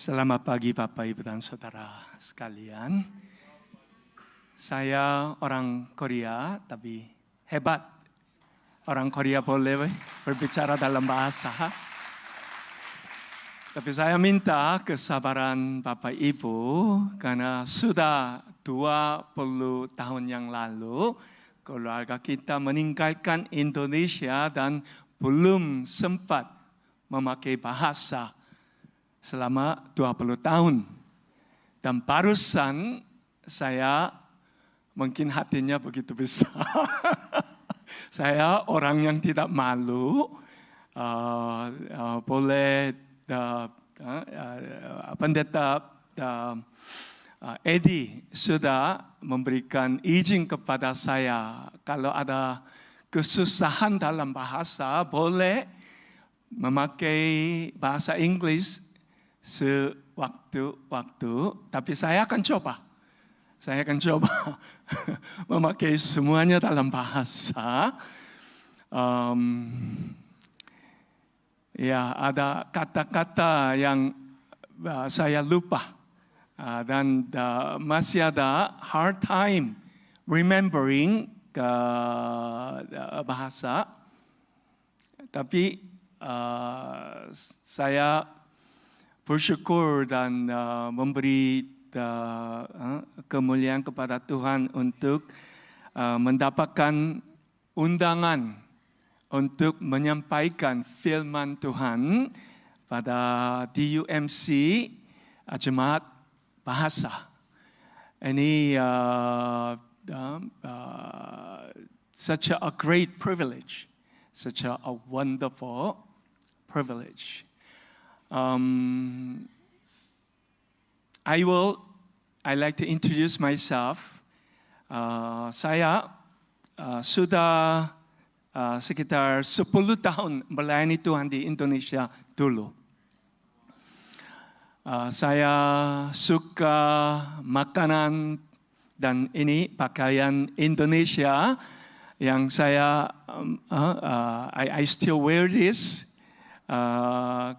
Selamat pagi Bapak Ibu dan Saudara sekalian. Saya orang Korea tapi hebat. Orang Korea boleh berbicara dalam bahasa. Tapi saya minta kesabaran Bapak Ibu karena sudah 20 tahun yang lalu keluarga kita meninggalkan Indonesia dan belum sempat memakai bahasa selama 20 tahun. Dan barusan saya mungkin hatinya begitu besar. Saya orang yang tidak malu, boleh pendeta Edi sudah memberikan izin kepada saya kalau ada kesusahan dalam bahasa boleh memakai bahasa Inggris sewaktu-waktu, tapi saya akan coba. Saya akan coba memakai semuanya dalam bahasa. Ya, ada kata-kata yang saya lupa dan masih ada hard time remembering bahasa. Tapi saya bersyukur dan memberi kemuliaan kepada Tuhan untuk mendapatkan undangan untuk menyampaikan firman Tuhan pada DUMC Jemaat Bahasa. Ini such a great privilege, such a wonderful privilege. I like to introduce myself. Saya sudah sekitar 10 tahun melayani Tuhan di Indonesia dulu. Saya suka makanan dan ini pakaian Indonesia yang saya I still wear this.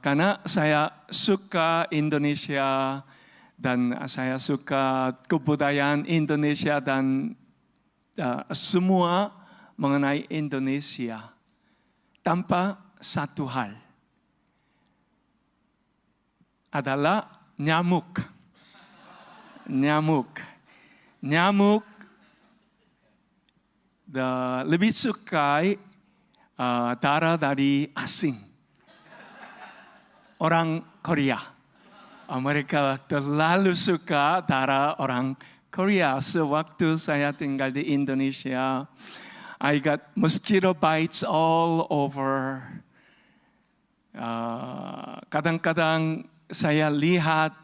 Karena saya suka Indonesia dan saya suka kebudayaan Indonesia dan semua mengenai Indonesia. Tanpa satu hal adalah nyamuk. Nyamuk lebih suka darah dari asing. Orang Korea. Mereka terlalu suka darah orang Korea. Sewaktu saya tinggal di Indonesia, I got mosquito bites all over. Kadang-kadang saya lihat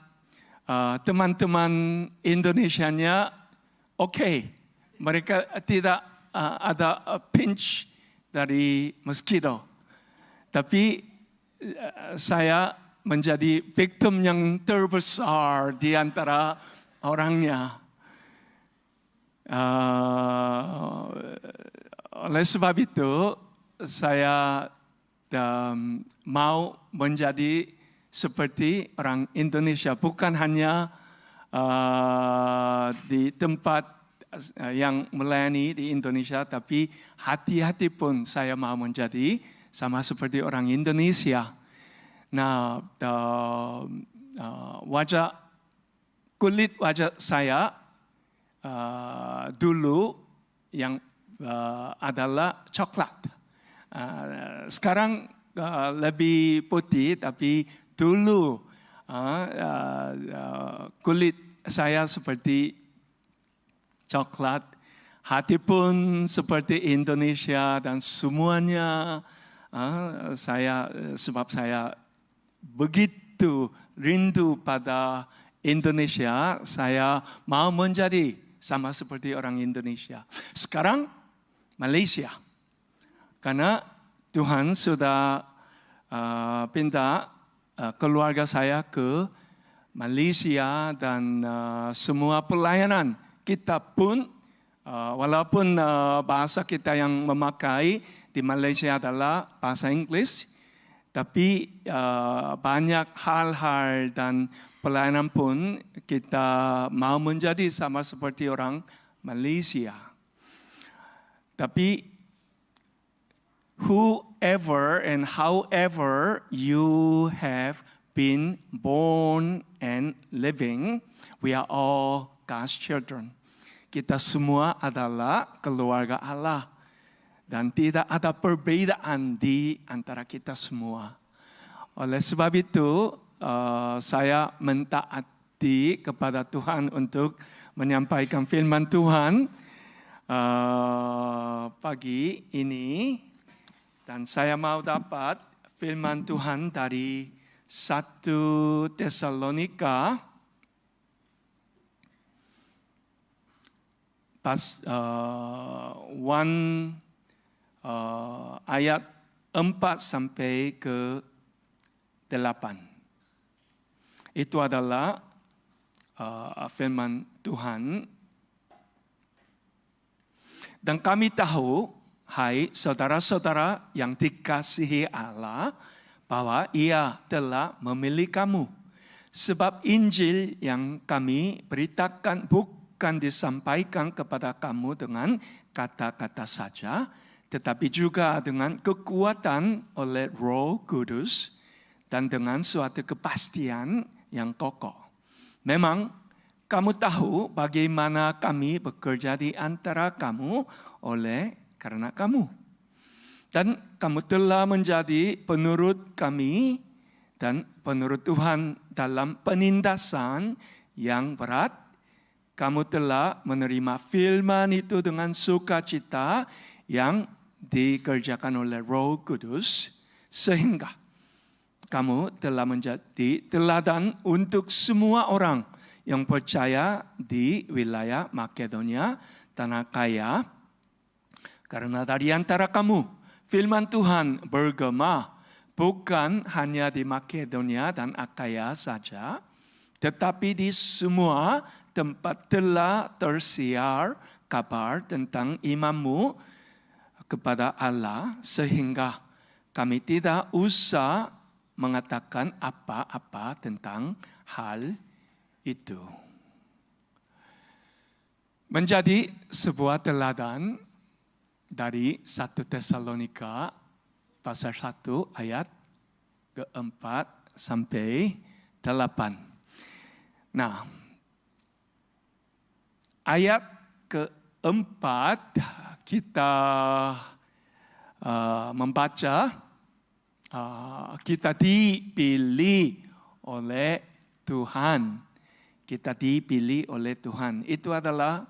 teman-teman Indonesianya oke. Mereka tidak ada pinch dari mosquito. Tapi saya menjadi victim yang terbesar di antara orangnya. Oleh sebab itu, saya mau menjadi seperti orang Indonesia. Bukan hanya di tempat yang melayani di Indonesia, tapi hati-hati pun saya mau menjadi sama seperti orang Indonesia. Nah, kulit wajah saya dulu yang adalah coklat. Sekarang lebih putih, tapi dulu kulit saya seperti coklat. Hati pun seperti Indonesia dan semuanya. Sebab saya begitu rindu pada Indonesia, saya mau menjadi sama seperti orang Indonesia. Sekarang Malaysia, karena Tuhan sudah pindah keluarga saya ke Malaysia dan semua pelayanan kita pun walaupun bahasa kita yang memakai di Malaysia adalah bahasa Inggris, Tapi banyak hal-hal dan pelayanan pun kita mau menjadi sama seperti orang Malaysia. Tapi whoever and however you have been born and living, we are all God's children. Kita semua adalah keluarga Allah. Dan tidak ada perbedaan di antara kita semua. Oleh sebab itu, saya mentaati kepada Tuhan untuk menyampaikan firman Tuhan pagi ini. Dan saya mau dapat firman Tuhan dari 1 Tesalonika ayat 4 sampai ke 8. Itu adalah firman Tuhan. Dan kami tahu, hai saudara-saudara yang dikasihi Allah, bahwa Ia telah memilih kamu. Sebab Injil yang kami beritakan bukan disampaikan kepada kamu dengan kata-kata saja, tetapi juga dengan kekuatan oleh Roh Kudus dan dengan suatu kepastian yang kokoh. Memang kamu tahu bagaimana kami bekerja di antara kamu karena kamu. Dan kamu telah menjadi penurut kami dan penurut Tuhan dalam penindasan yang berat. Kamu telah menerima firman itu dengan sukacita yang dikerjakan oleh Roh Kudus, sehingga kamu telah menjadi teladan untuk semua orang yang percaya di wilayah Makedonia dan Akaya. Karena dari antara kamu, firman Tuhan bergema bukan hanya di Makedonia dan Akaya saja, tetapi di semua tempat telah tersiar kabar tentang imanmu kepada Allah, sehingga kami tidak usah mengatakan apa-apa tentang hal itu. Menjadi sebuah teladan dari 1 Tesalonika pasal 1 ayat ke-4 sampai 8. Nah, ayat ke-4 kita membaca, kita dipilih oleh Tuhan. Kita dipilih oleh Tuhan. Itu adalah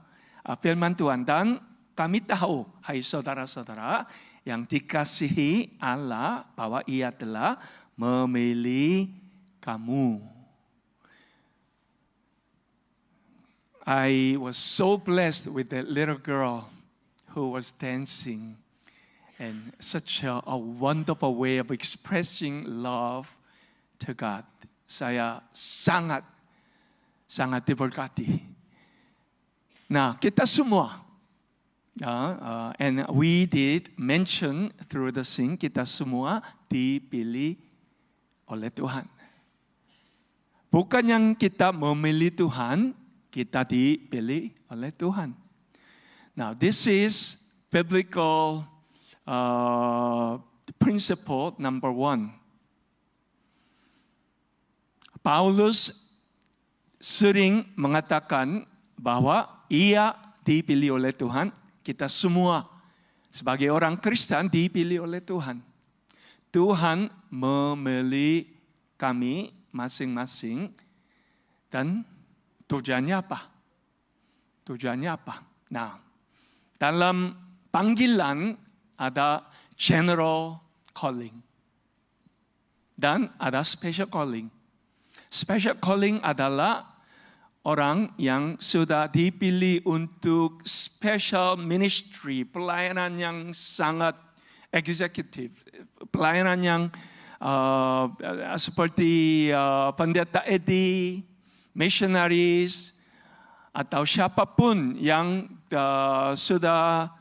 firman Tuhan. Dan kami tahu, hai saudara-saudara yang dikasihi Allah, bahwa Ia telah memilih kamu. I was so blessed with that little girl who was dancing, and such a wonderful way of expressing love to God. Saya sangat diberkati. Nah, kita semua, and we did mention through the sing, kita semua dipilih oleh Tuhan. Bukan yang kita memilih Tuhan, kita dipilih oleh Tuhan. Now, this is biblical principle number 1. Paulus sering mengatakan bahwa ia dipilih oleh Tuhan. Kita semua sebagai orang Kristen dipilih oleh Tuhan. Tuhan memilih kami masing-masing, dan tujuannya apa? Tujuannya apa? Nah, dalam panggilan ada general calling dan ada special calling. Special calling adalah orang yang sudah dipilih untuk special ministry, pelayanan yang sangat eksekutif, pelayanan yang seperti pendeta Edi, missionaries, atau siapapun yang sudah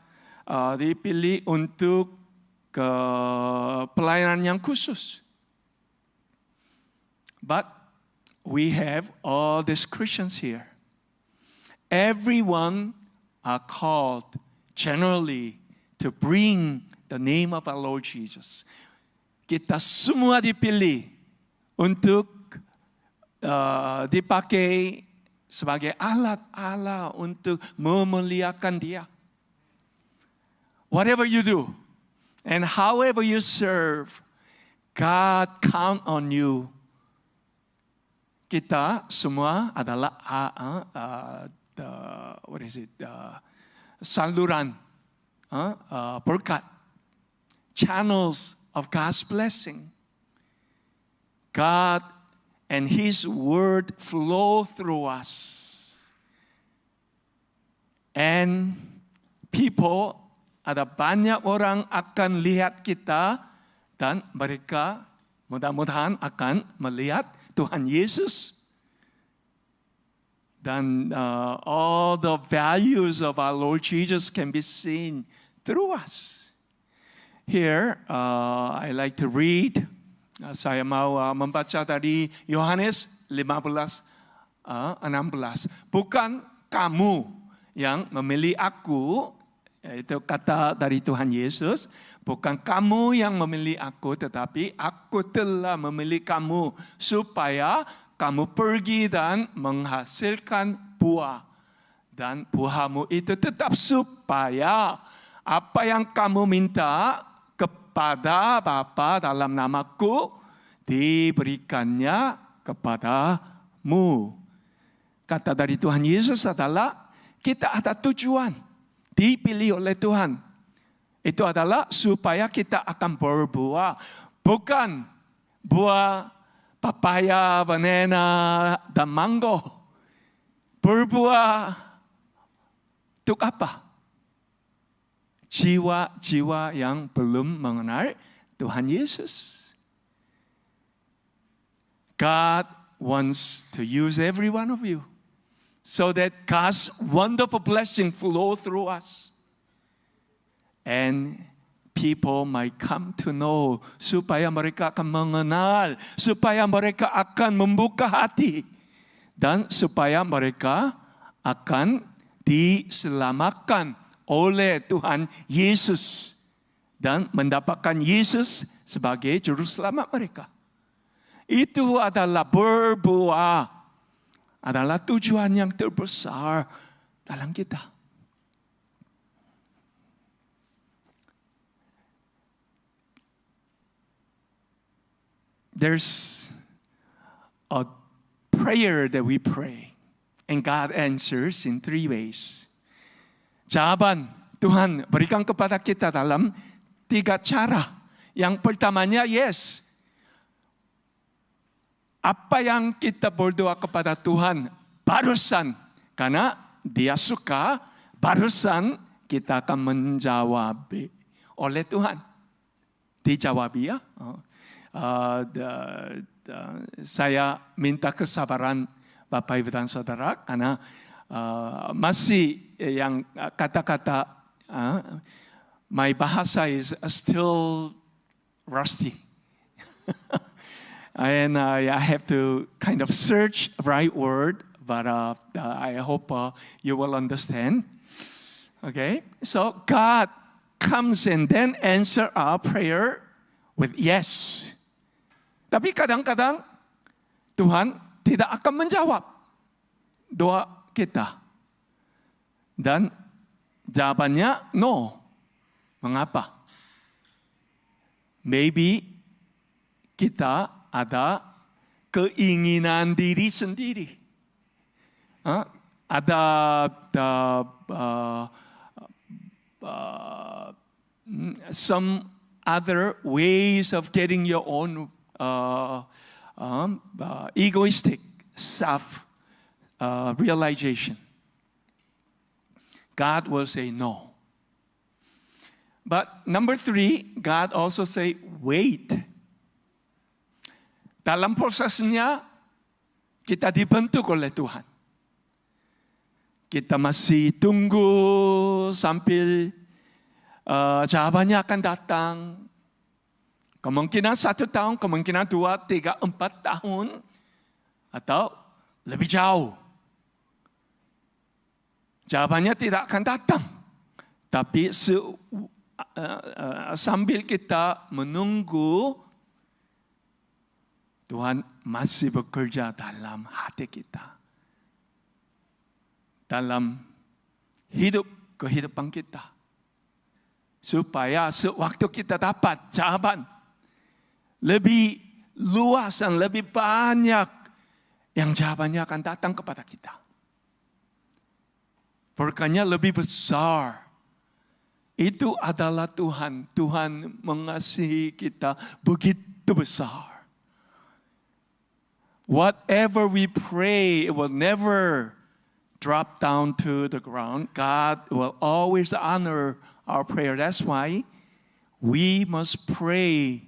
dipilih untuk pelayanan yang khusus. But we have all these Christians here. Everyone are called generally to bring the name of our Lord Jesus. Kita semua dipilih untuk dipakai sebagai alat Allah untuk memuliakan Dia. Whatever you do and however you serve, God count on you. Kita semua adalah saluran berkat, channels of God's blessing. God and His word flow through us. And people, ada banyak orang akan lihat kita dan mereka mudah-mudahan akan melihat Tuhan Yesus. Dan all the values of our Lord Jesus can be seen through us. Here, I like to read. Saya mau membaca dari Yohanes 15:16. Bukan kamu yang memilih aku, itu kata dari Tuhan Yesus. Bukan kamu yang memilih aku, tetapi aku telah memilih kamu supaya kamu pergi dan menghasilkan buah. Dan buahmu itu tetap supaya apa yang kamu minta kepada Bapa dalam namaku diberikannya kepadamu. Kata dari Tuhan Yesus adalah kita ada tujuan dipilih oleh Tuhan. Itu adalah supaya kita akan berbuah. Bukan buah papaya, banana, dan mango. Berbuah untuk apa? Jiwa-jiwa yang belum mengenal Tuhan Yesus. God wants to use every one of you so that God's wonderful blessing flow through us. And people might come to know, supaya mereka akan mengenal, supaya mereka akan membuka hati, dan supaya mereka akan diselamatkan oleh Tuhan Yesus dan mendapatkan Yesus sebagai juru selamat mereka. Itu adalah berbuah, adalah tujuan yang terbesar dalam kita. There's a prayer that we pray, and God answers in 3 ways. Jawaban Tuhan berikan kepada kita dalam 3 cara. Yang pertamanya, yes. Apa yang kita berdoa kepada Tuhan barusan, karena Dia suka, barusan kita akan menjawab oleh Tuhan. Dijawab ya. Saya minta kesabaran Bapak Ibu dan Saudara karena masih yang kata-kata my bahasa is still rusty. And I have to kind of search the right word, but I hope you will understand. Okay, so God comes and then answer our prayer with yes. Tapi kadang-kadang Tuhan tidak akan menjawab doa kita. Dan jawabannya no. Mengapa? Maybe kita ada keinginan diri sendiri. Ada some other ways of getting your own egoistic self-realization. God will say no. But number 3, God also say wait. Dalam prosesnya kita dibentuk oleh Tuhan. Kita masih tunggu sambil jawabannya akan datang. Kemungkinan 1 tahun, kemungkinan 2, 3, 4 tahun. atau lebih jauh. Jawabannya tidak akan datang. Tapi sambil kita menunggu, Tuhan masih bekerja dalam hati kita. Dalam kehidupan kita. Supaya sewaktu kita dapat jawaban lebih luas dan lebih banyak, yang jawabannya akan datang kepada kita. Berkahnya lebih besar. Itu adalah Tuhan. Tuhan mengasihi kita begitu besar. Whatever we pray, it will never drop down to the ground. God will always honor our prayer. That's why we must pray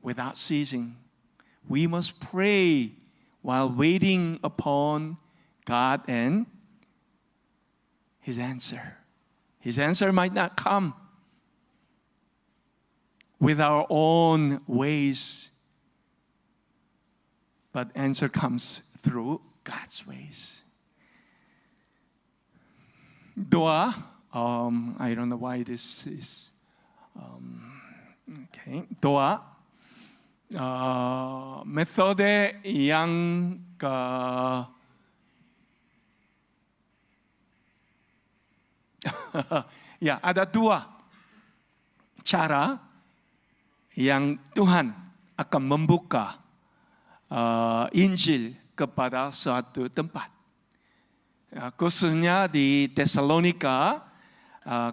without ceasing. We must pray while waiting upon God and His answer. His answer might not come with our own ways, but answer comes through God's ways. Doa, I don't know why this is, okay. Doa, metode yang ya, ada dua cara yang Tuhan akan membuka Injil kepada suatu tempat. Khususnya di Tesalonika,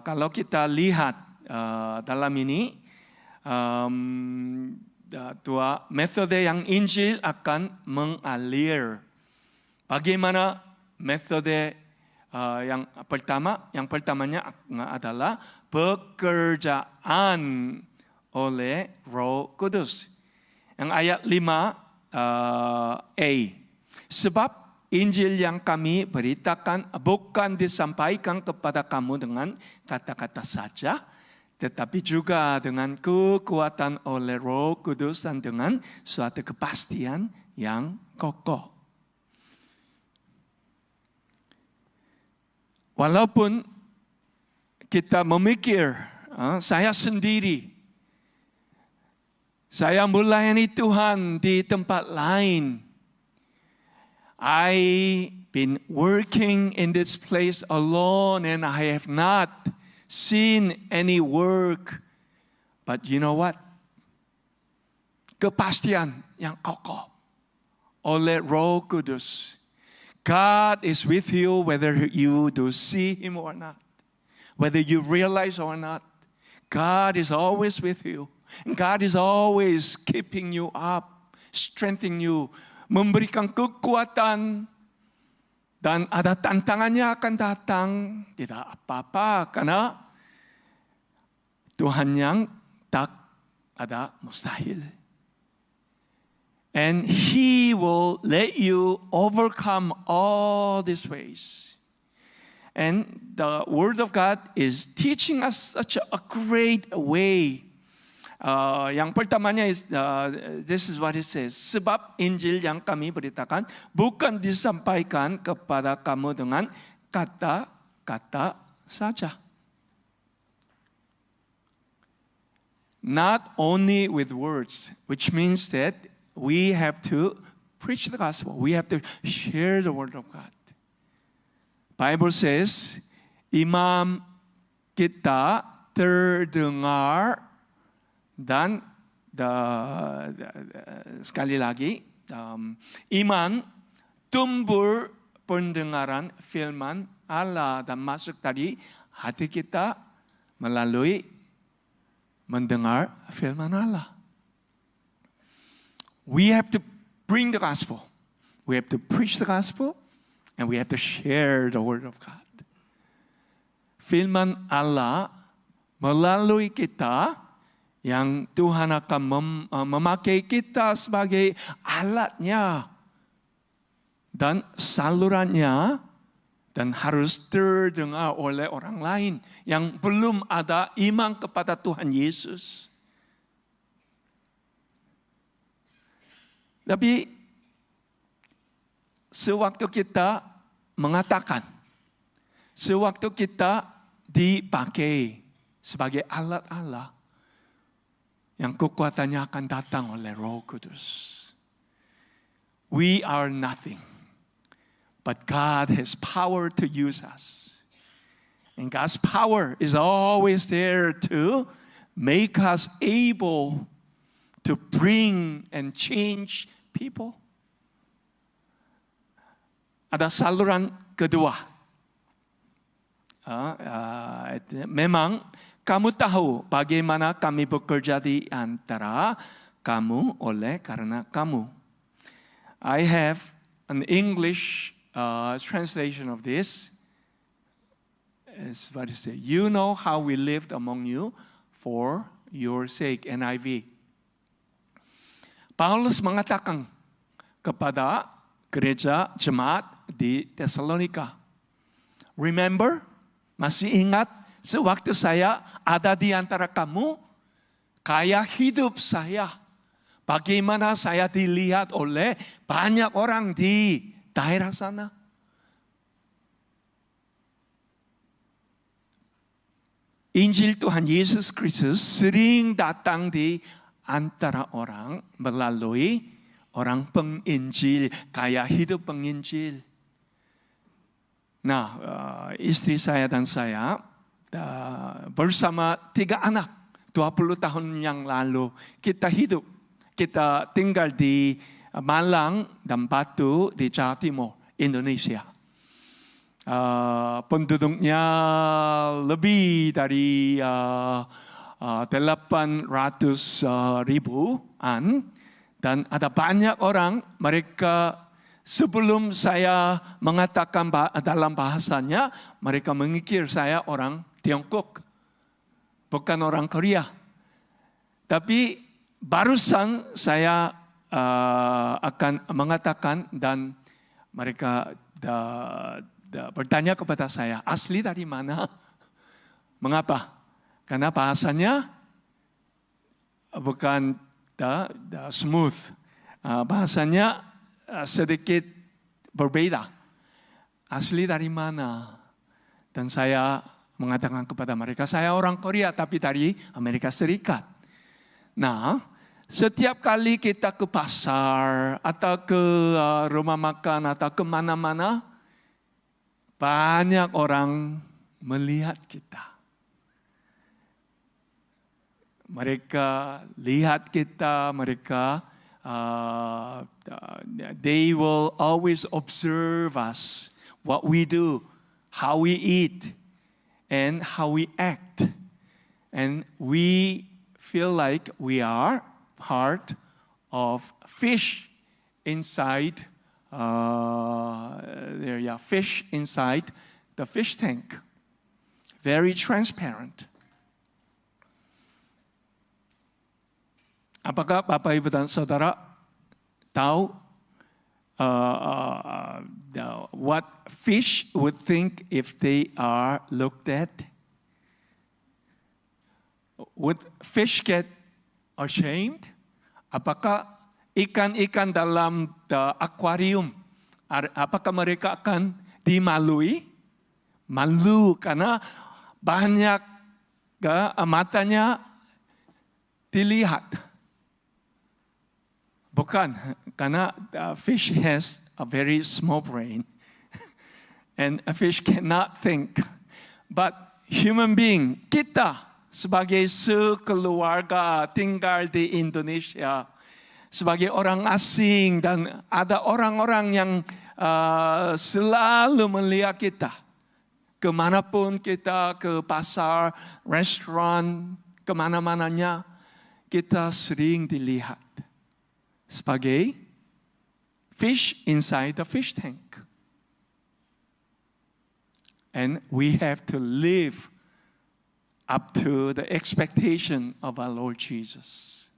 kalau kita lihat dalam ini, dua metode yang Injil akan mengalir. Bagaimana metode yang pertamanya adalah pekerjaan oleh Roh Kudus. Yang ayat 5a. Sebab Injil yang kami beritakan bukan disampaikan kepada kamu dengan kata-kata saja, tetapi juga dengan kekuatan oleh Roh Kudus dan dengan suatu kepastian yang kokoh. Walaupun kita memikir, saya sendiri, saya melayani Tuhan di tempat lain. I've been working in this place alone and I have not seen any work. But you know what? Kepastian yang kokoh oleh Roh Kudus. God is with you whether you do see Him or not. Whether you realize or not. God is always with you. God is always keeping you up, strengthening you, memberikan kekuatan. Dan ada tantangannya akan datang. Tidak apa-apa karena Tuhan yang tak ada mustahil. And He will let you overcome all these ways. And the Word of God is teaching us such a great way. Yang pertamanya is, this is what it says. Sebab Injil yang kami beritakan bukan disampaikan kepada kamu dengan kata-kata saja. Not only with words, which means that we have to preach the gospel. We have to share the word of God. Bible says, imam kita terdengar dan sekali lagi, iman tumbuh pendengaran firman Allah dan masuk dari hati kita melalui mendengar firman Allah. We have to bring the gospel. We have to preach the gospel. And we have to share the word of God. Firman Allah melalui kita yang Tuhan akan memakai kita sebagai alatnya dan salurannya dan harus terdengar oleh orang lain yang belum ada iman kepada Tuhan Yesus. Tapi sewaktu kita mengatakan, sewaktu kita dipakai sebagai alat Allah, yang kekuatannya akan datang oleh Roh Kudus. We are nothing, but God has power to use us. And God's power is always there to make us able to bring and change people. Ada saluran kedua. Memang kamu tahu bagaimana kami bekerja di antara kamu oleh karena kamu. I have an English translation of this. It's what it says. You know how we lived among you for your sake. NIV. Paulus mengatakan kepada gereja jemaat di Tesalonika. Remember? Masih ingat? Sewaktu saya ada di antara kamu, kayak hidup saya. Bagaimana saya dilihat oleh banyak orang di daerah sana. Injil Tuhan Yesus Kristus sering datang di antara orang melalui orang penginjil, kayak hidup penginjil. Nah, istri saya dan saya bersama 3 anak, 20 tahun yang lalu kita hidup. Kita tinggal di Malang dan Batu di Jawa Timur, Indonesia. Penduduknya lebih dari 800 ribuan. Dan ada banyak orang, mereka sebelum saya mengatakan dalam bahasanya, mereka mengikir saya orang Tiongkok, bukan orang Korea. Tapi barusan saya akan mengatakan dan mereka bertanya kepada saya, asli dari mana? Mengapa? Karena bahasanya bukan smooth, bahasanya sedikit berbeda. Asli dari mana? Dan saya mengatakan kepada mereka, saya orang Korea tapi dari Amerika Serikat. Nah, setiap kali kita ke pasar atau ke rumah makan atau kemana-mana, banyak orang melihat kita. Mereka lihat kita, they will always observe us, what we do, how we eat, and how we act. And we feel like we are part of fish inside fish inside the fish tank. Very transparent. Apakah Bapak Ibu dan Saudara tahu what fish would think if they are looked at? Would fish get ashamed? Apakah ikan-ikan dalam akuarium, apakah mereka akan dimalui? Malu karena banyak matanya dilihat. Bukan, karena fish has a very small brain. And a fish cannot think. But human being, kita sebagai sekeluarga tinggal di Indonesia, sebagai orang asing dan ada orang-orang yang selalu melihat kita. Kemanapun kita, ke pasar, restoran, kemana-mananya, kita sering dilihat sebagai fish inside the fish tank. And we have to live up to the expectation of our Lord Jesus.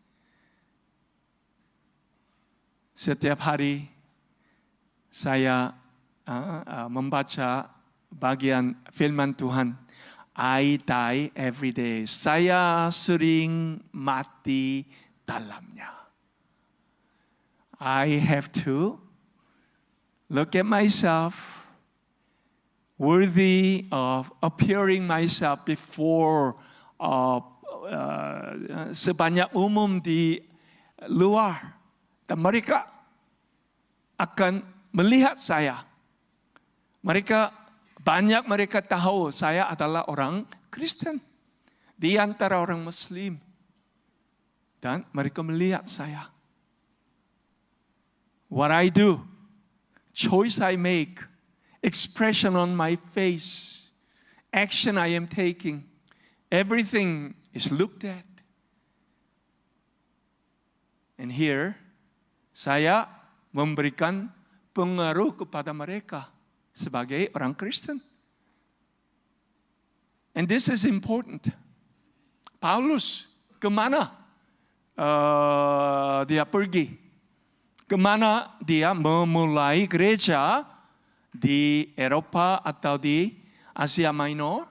Setiap hari saya membaca bagian firman Tuhan. I die every day. Saya sering mati dalamnya. I have to look at myself, worthy of appearing myself before sebanyak umum di luar. Dan mereka akan melihat saya. Banyak mereka tahu saya adalah orang Kristen di antara orang Muslim. Dan mereka melihat saya. What I do, choice I make, expression on my face, action I am taking, everything is looked at. And here, saya memberikan pengaruh kepada mereka sebagai orang Kristen. And this is important. Paulus, kemana dia pergi? Kemana dia memulai gereja di Eropa atau di Asia Minor?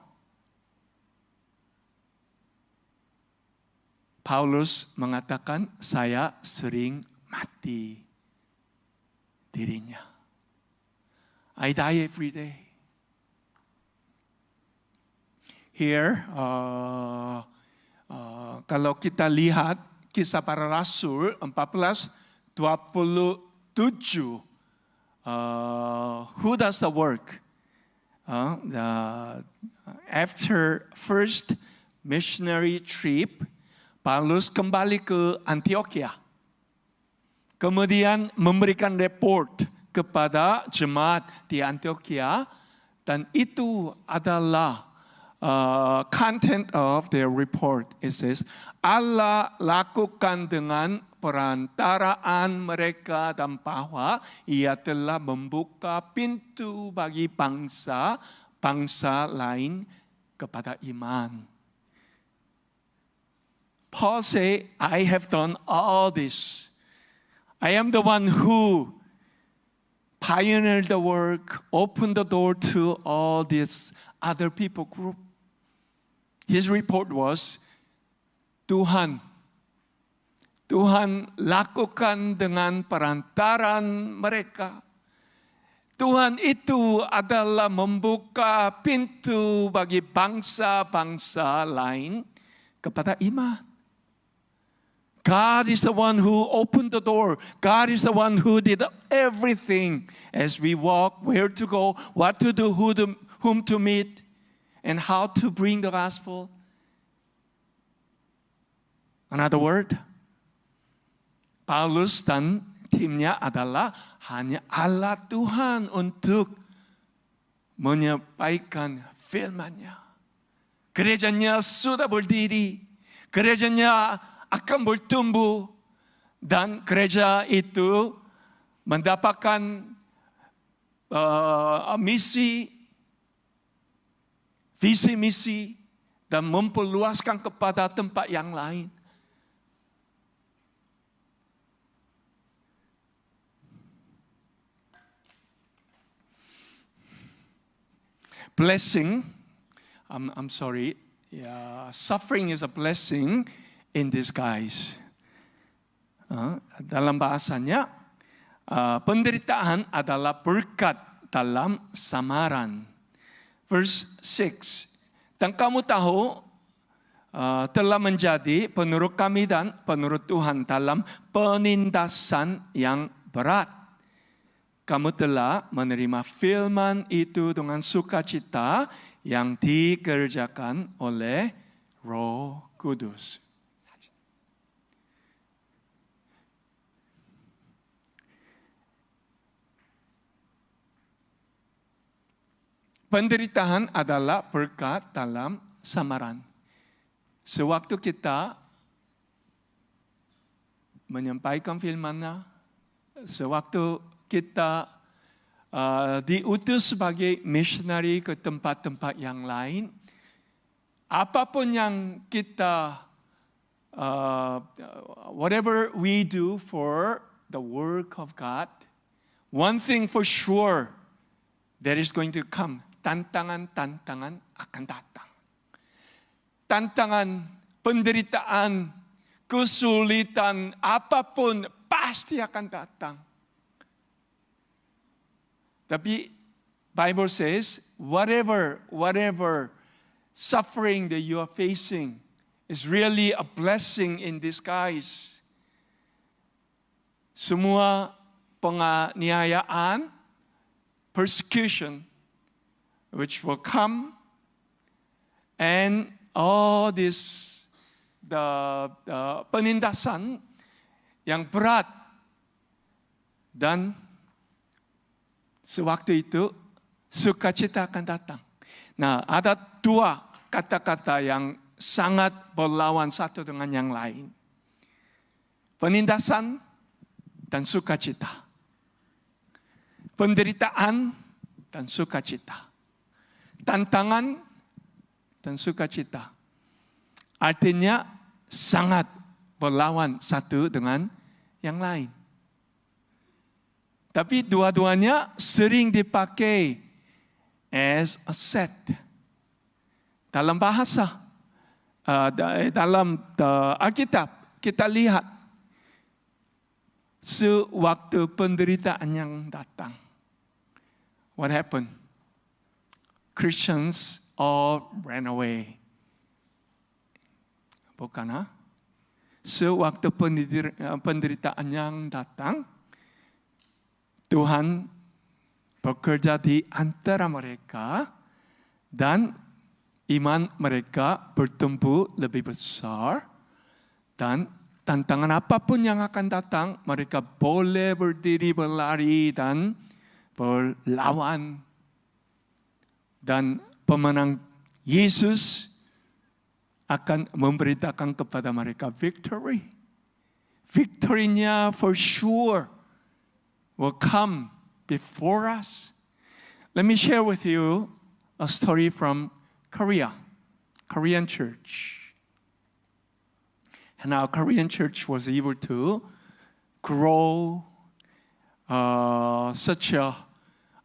Paulus mengatakan, saya sering mati dirinya. I die every day. Here, kalau kita lihat Kisah Para Rasul 14:27, who does the work? After first missionary trip, Paulus kembali ke Antioquia. Kemudian memberikan report kepada jemaat di Antioquia, dan itu adalah content of their report. It says, Allah lakukan dengan perantaraan mereka dan bahwa Ia telah membuka pintu bagi bangsa lain kepada iman. Paul say, I have done all this. I am the one who pioneered the work, opened the door to all these other people group. His report was, Tuhan lakukan dengan perantaran mereka. Tuhan itu adalah membuka pintu bagi bangsa-bangsa lain kepada iman. God is the one who opened the door. God is the one who did everything as we walk, where to go, what to do, whom to meet, and how to bring the gospel. Another word, Paulus dan timnya adalah hanya alat Tuhan untuk menyampaikan firman-Nya. Gerejanya sudah berdiri, gerejanya akan bertumbuh, dan gereja itu mendapatkan visi misi, dan memperluaskan kepada tempat yang lain. Blessing, I'm sorry, suffering is a blessing in disguise. Dalam bahasanya, penderitaan adalah berkat dalam samaran. Verse 6, dan kamu tahu telah menjadi penurut kami dan penurut Tuhan dalam penindasan yang berat. Kamu telah menerima firman itu dengan sukacita yang dikerjakan oleh Roh Kudus. Penderitaan adalah berkat dalam samaran. Sewaktu kita menyampaikan firman-Nya, sewaktu kita diutus sebagai missionary ke tempat-tempat yang lain, apapun yang kita, whatever we do for the work of God, one thing for sure, there is going to come, tantangan-tantangan akan datang. Tantangan, penderitaan, kesulitan, apapun pasti akan datang. Tapi Bible says, whatever suffering that you are facing is really a blessing in disguise. Semua penganiayaan, persecution, which will come, and all this, the penindasan yang berat, dan sewaktu itu sukacita akan datang. Nah, ada dua kata-kata yang sangat berlawan satu dengan yang lain. Penindasan dan sukacita. Penderitaan dan sukacita. Tantangan dan sukacita. Artinya sangat berlawan satu dengan yang lain. Tapi dua-duanya sering dipakai as a set. Dalam bahasa, dalam Alkitab, kita lihat sewaktu penderitaan yang datang. What happened? Christians all ran away. Bukan, ha? Sewaktu penderitaan yang datang, Tuhan bekerja di antara mereka dan iman mereka bertumbuh lebih besar, dan tantangan apapun yang akan datang, mereka boleh berdiri, berlari, dan berlawan. Dan pemenang Yesus akan memberitakan kepada mereka victory. Victory-nya for sure will come before us. Let me share with you a story from Korean church. And our Korean church was able to grow such a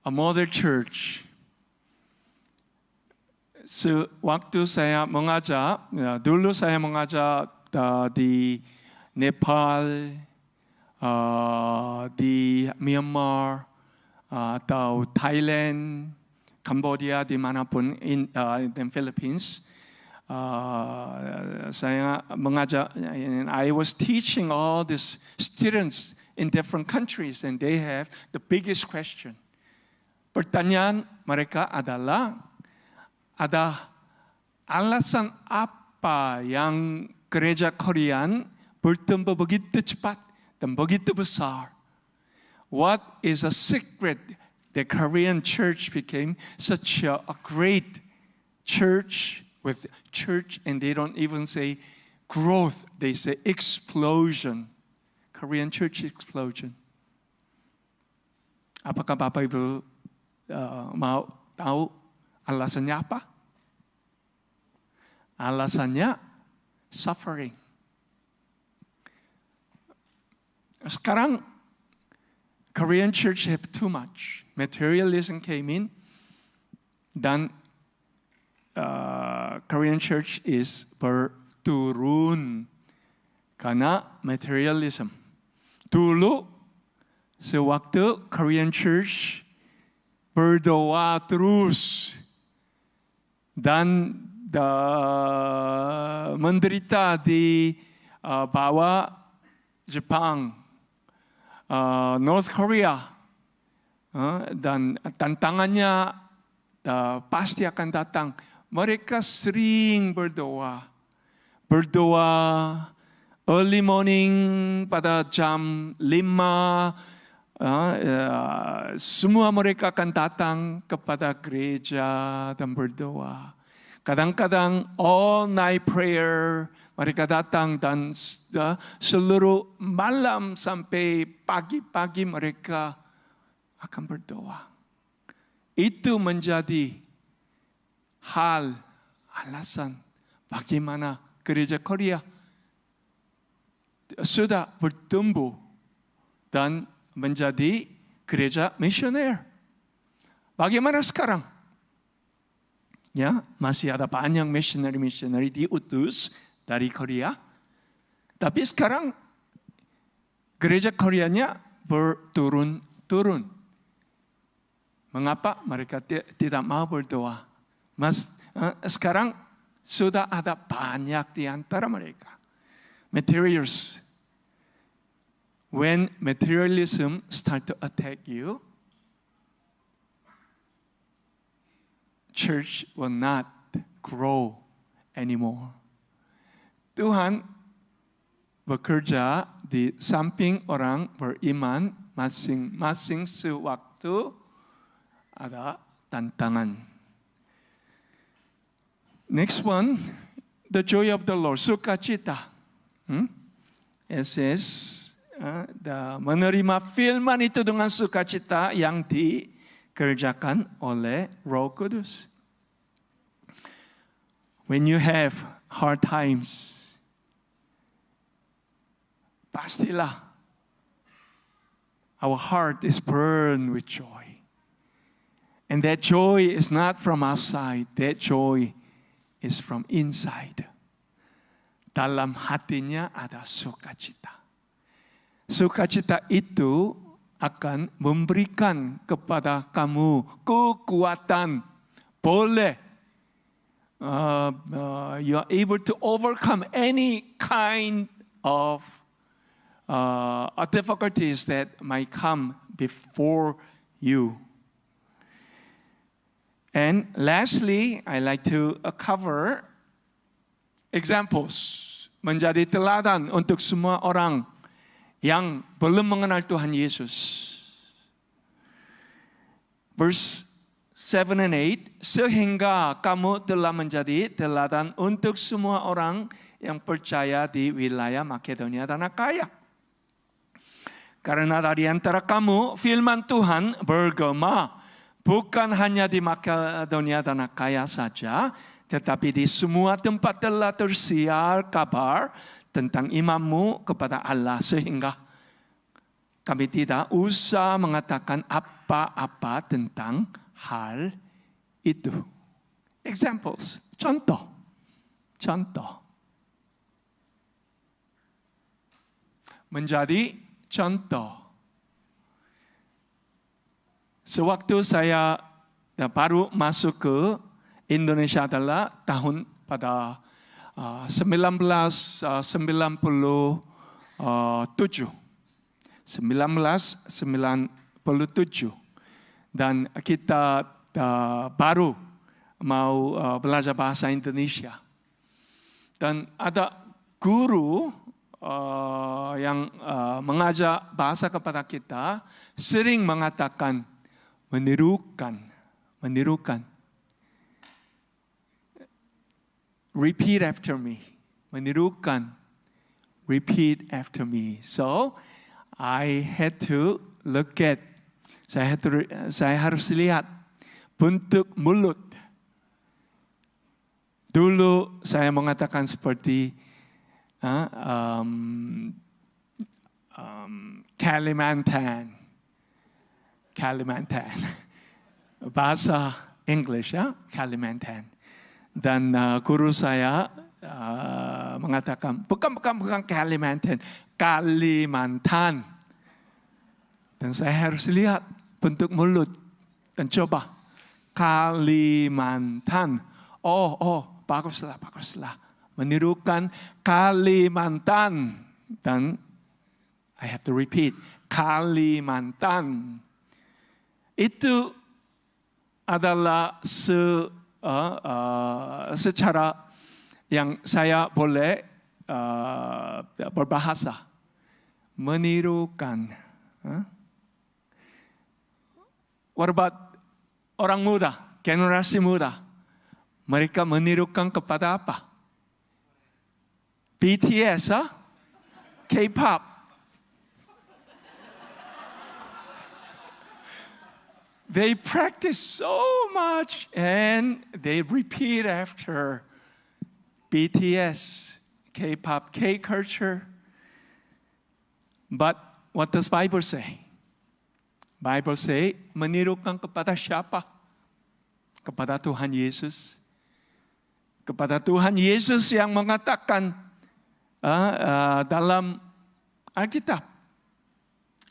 model church. Sewaktu saya mengajar, dulu saya mengajar di Nepal, di Myanmar, atau Thailand, Cambodia, dimanapun in Philippines. Saya mengajar, and I was teaching all these students in different countries, and they have the biggest question. Pertanyaan mereka adalah, ada alasan apa yang gereja Korean bertumbuh begitu cepat dan begitu besar? What is a secret that Korean church became such a great church with church, and they don't even say growth, they say explosion. Korean church explosion. Apakah Bapak Ibu mau tahu alasannya apa? Alasannya suffering. Sekarang Korean church have too much. Materialism came in, dan Korean church is berturun karena materialism. Dulu, sewaktu Korean church berdoa terus dan menderita di bawah Jepang, North Korea, dan tantangannya pasti akan datang. Mereka sering berdoa early morning pada jam 5. Semua mereka akan datang kepada gereja dan berdoa. Kadang-kadang all night prayer, mereka datang, dan seluruh malam sampai pagi-pagi mereka akan berdoa. Itu menjadi alasan bagaimana gereja Korea sudah bertumbuh dan menjadi gereja misioner. Bagaimana sekarang? Ya, masih ada banyak missionary diutus dari Korea. Tapi sekarang gereja Koreanya berturun-turun. Mengapa mereka tidak mau berdoa? Sekarang sudah ada banyak di antara mereka. Materials. When materialism start to attack you, church will not grow anymore. Tuhan bekerja di samping orang beriman masing-masing sewaktu ada tantangan. Next one, the joy of the Lord, sukacita. It says, menerima firman itu dengan sukacita yang dikerjakan oleh Roh Kudus. When you have hard times, pastilah our heart is burned with joy. And that joy is not from outside, that joy is from inside. Dalam hatinya ada sukacita. Sukacita itu akan memberikan kepada kamu kekuatan. Boleh. You are able to overcome any kind of difficulties that might come before you. And lastly, I like to cover examples. Menjadi teladan untuk semua orang yang belum mengenal Tuhan Yesus. Verse 7 and 8, sehingga kamu telah menjadi teladan untuk semua orang yang percaya di wilayah Makedonia dan Akaya. Karena dari antara kamu firman Tuhan bergema bukan hanya di Makedonia dan Akaya saja, tetapi di semua tempat telah tersiar kabar tentang imanmu kepada Allah, sehingga kami tidak usah mengatakan apa-apa tentang hal itu. Examples, contoh. Menjadi contoh. Sewaktu saya baru masuk ke Indonesia adalah tahun pada 1997. 1997. Dan kita baru mau belajar bahasa Indonesia. Dan ada guru yang mengajar bahasa kepada kita sering mengatakan menirukan. Repeat after me. Menirukan. Repeat after me. So, I had to look at. Saya harus lihat bentuk mulut. Dulu saya mengatakan seperti Kalimantan. Bahasa English ya, Kalimantan. Dan guru saya mengatakan, bukan Kalimantan. Dan saya harus lihat bentuk mulut. Dan coba, Kalimantan. Oh, baguslah. Menirukan Kalimantan. Dan I have to repeat, Kalimantan. Itu adalah secara yang saya boleh berbahasa. Menirukan. What about orang muda, generasi muda? Mereka menirukan kepada apa? BTS, K-pop. They practice so much and they repeat after BTS, K-pop, K-culture. But what does Bible say? Bible say, menirukan kepada siapa? Kepada Tuhan Yesus. Kepada Tuhan Yesus yang mengatakan dalam Alkitab.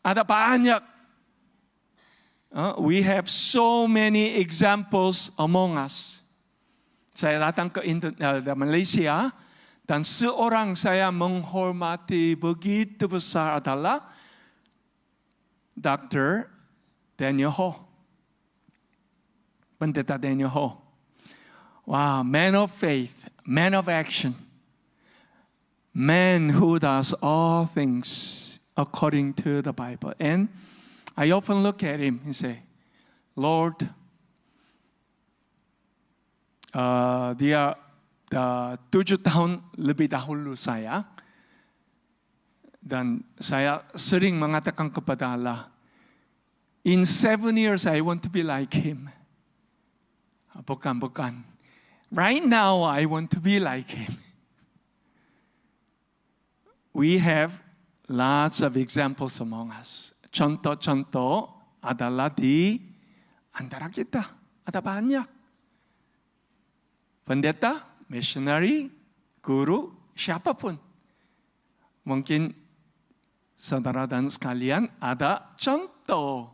Ada banyak We have so many examples among us. Saya datang ke Malaysia dan seorang saya menghormati begitu besar adalah Dr. Daniel Ho. Pendeta Daniel Ho. Wow, man of faith, man of action. Man who does all things according to the Bible. And I often look at him and say, Lord, dia 7 tahun lebih dahulu saya. Dan saya sering mengatakan kepada Allah, in 7 years I want to be like him. Bukan. Right now I want to be like him. We have lots of examples among us. Contoh-contoh adalah di antara kita. Ada banyak. Pendeta, missionary, guru, siapapun. Mungkin saudara dan sekalian ada contoh.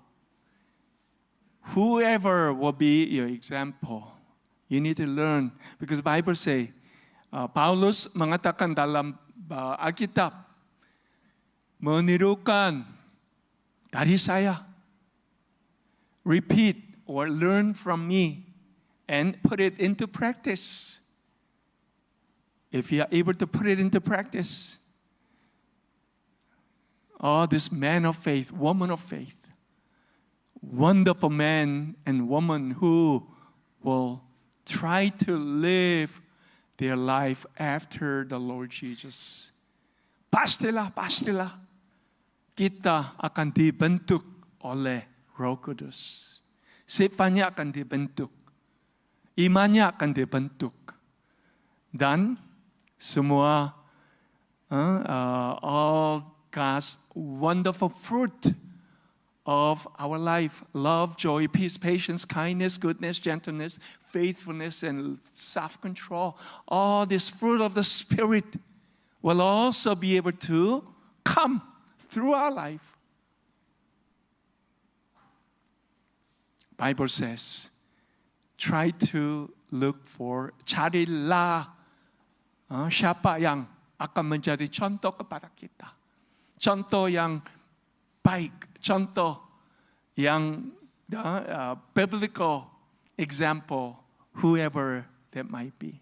Whoever will be your example, you need to learn. Because the Bible say, Paulus mengatakan dalam Alkitab, menirukan dari saya. Repeat or learn from me and put it into practice. If you are able to put it into practice, this man of faith, woman of faith, wonderful man and woman who will try to live their life after the Lord Jesus. Pastilah kita akan dibentuk oleh Roh Kudus. Sifatnya akan dibentuk. Imannya akan dibentuk. Dan semua all God's wonderful fruit of our life, love, joy, peace, patience, kindness, goodness, gentleness, faithfulness, and self-control. All this fruit of the Spirit will also be able to come through our life. Bible says, try to look for, carilah siapa yang akan menjadi contoh kepada kita. Contoh yang baik, contoh yang biblical example, whoever that might be.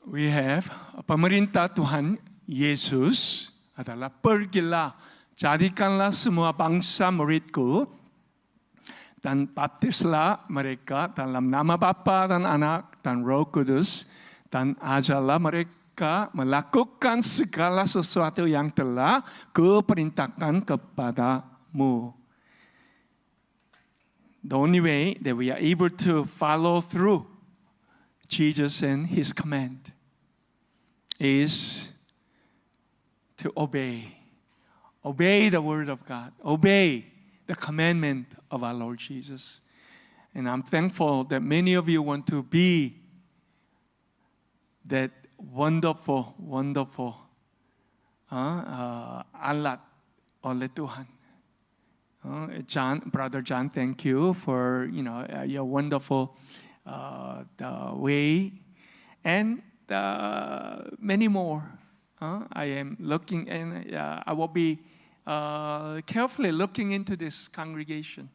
We have pemerintah Tuhan Yesus adalah pergilah, jadikanlah semua bangsa muridku, dan baptislah mereka dalam nama Bapa dan Anak dan Roh Kudus, dan ajarlah mereka melakukan segala sesuatu yang telah kuperintahkan kepadamu. The only way that we are able to follow through Jesus and His command is to obey. Obey the word of God. Obey the commandment of our Lord Jesus. And I'm thankful that many of you want to be that wonderful alat oleh Tuhan. Brother John, thank you for your wonderful the way, and many more. I am looking, and I will be carefully looking into this congregation,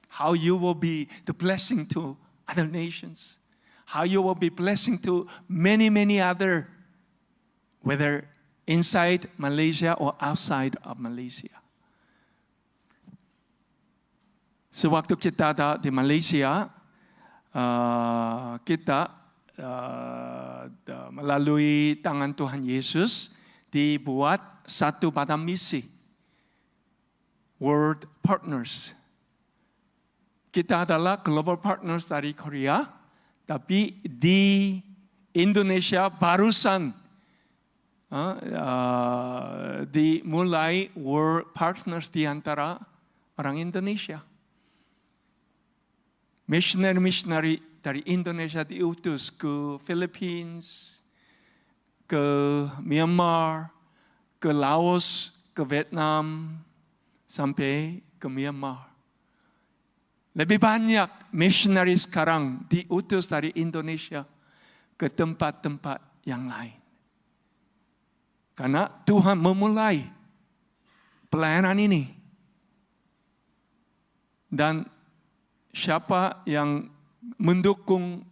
how you will be the blessing to other nations, how you will be blessing to many other, whether inside Malaysia or outside of Malaysia. Sewaktu kita ada di Malaysia, kita melalui tangan Tuhan Yesus dibuat satu pada misi. World Partners. Kita adalah global partners dari Korea, tapi di Indonesia barusan dimulai World Partners di antara orang Indonesia. Missionary dari Indonesia diutus ke Philippines, ke Myanmar, ke Laos, ke Vietnam, sampai ke Myanmar. Lebih banyak missionary sekarang diutus dari Indonesia ke tempat-tempat yang lain. Karena Tuhan memulai pelayanan ini. Dan siapa yang mendukung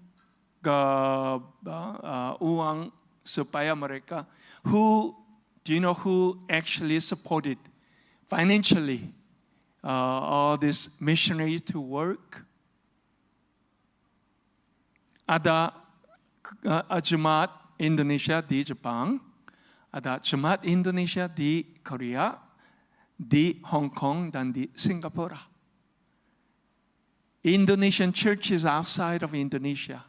uang supaya mereka, do you know who actually supported financially all this missionary to work? Ada jemaat Indonesia di Jepang, ada jemaat Indonesia di Korea, di Hong Kong, dan di Singapura. Indonesian churches outside of Indonesia,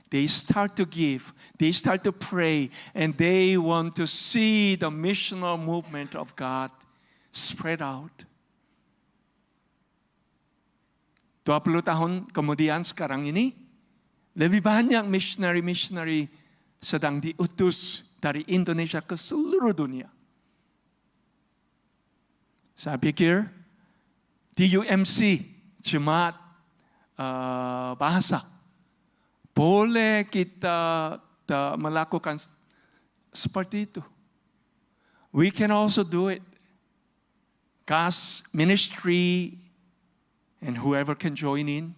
they start to give, they start to pray, and they want to see the missional movement of God spread out. 20 tahun kemudian sekarang ini, lebih banyak missionary sedang diutus dari Indonesia ke seluruh dunia. Saya pikir di UMC, jemaat bahasa, boleh kita melakukan seperti itu. We can also do it. God's ministry and whoever can join in,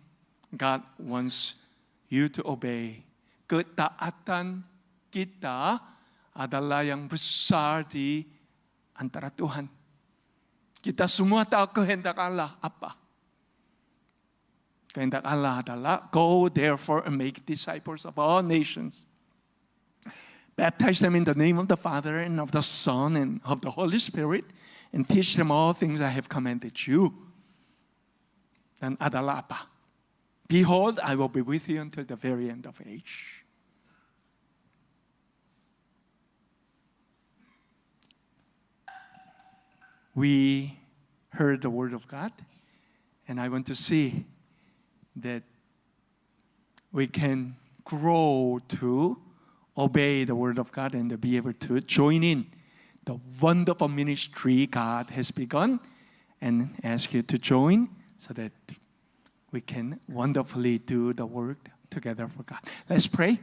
God wants you to obey. Ketaatan kita adalah yang besar di antara Tuhan. Kita semua tahu kehendak Allah apa. Kehendak Allah adalah, go therefore and make disciples of all nations. Baptize them in the name of the Father and of the Son and of the Holy Spirit, and teach them all things I have commanded you. Dan adalah apa? Behold, I will be with you until the very end of age. We heard the word of God, and I want to see that we can grow to obey the word of God and to be able to join in the wonderful ministry God has begun, and ask you to join so that we can wonderfully do the work together for God. Let's pray.